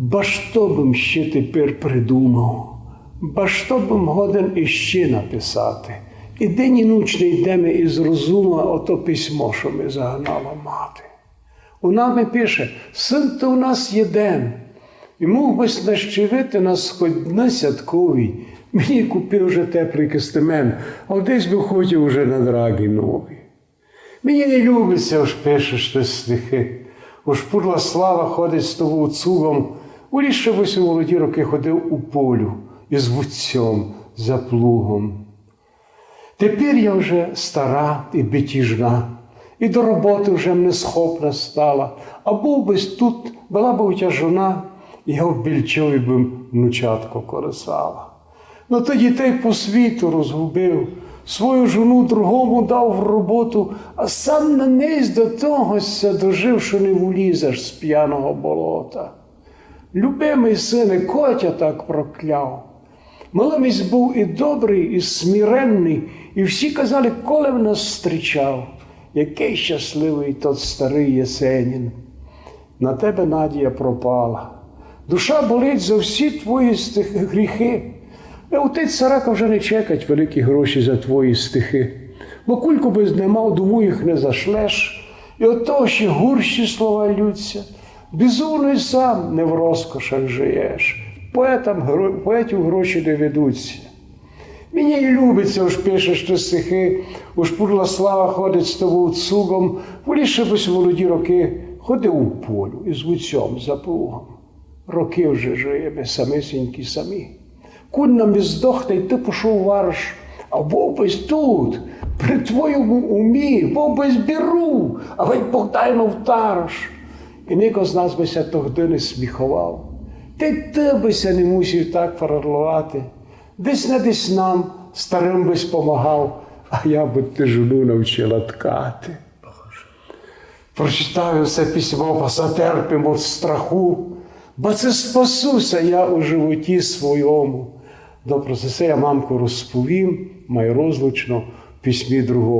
ба що бим ще тепер придумав, ба що бим годен іще написати. І день і ніч не йдемо із розума ото письмо, що ми загнала мати. Вона ми пише: син то у нас єден, і мог бись нащивити на сходні святковій. Мені купив вже теплий костюмен, а десь би хотів уже на драгі нові. Мені не любиться, уж пишеш ти стихи. Уж пурла слава ходить з тобою цугом. У ліс ще ось у молоді роки ходив у полю із вудцем за плугом. Тепер я вже стара і битіжна, і до роботи вже не схопна стала. А був би тут, була б у тя жона, я в Більчові б внучатко колесала. Но то дітей по світу розгубив, свою жону другому дав в роботу, а сам на неї до того дожив, що не влізеш з п'яного болота. Любимий сине, Котя так прокляв. Малимись був і добрий, і смиренний, і всі казали, коли в нас зустрічав. Який щасливий тот старий Єсенін. На тебе надія пропала. Душа болить за всі твої гріхи. Отець Сарака вже не чекать великі гроші за твої стихи. Бо кульку без не мав, думаю, їх не зашлеш. І от того ще гурші слова лються. Безумно й сам не в розкошах живеш. Поетів гроші не ведуться. Мені й любиться, уж пишеш ти стихи, уж пурла слава ходить з тобою цугом, воліше бись в молоді роки ходив у полю із вудцем за плугом. Роки вже живемо самисінькі самі. Кунь нам здохне, й ти пішов варш, а був бись тут, при твоєму умі, був бись біру, а ведь Богдайно втараш. І ніко з нас бися тогди не сміховав. Ти бися не мусив так фарлувати. Десь нам, старим бись помагав, а я би ти жону навчила ткати. Прочитаю це письмо, посатерпим від страху, бо це спасуся я у животі своєму. Добре, це я мамку розповім, май розлучно в письмі другому.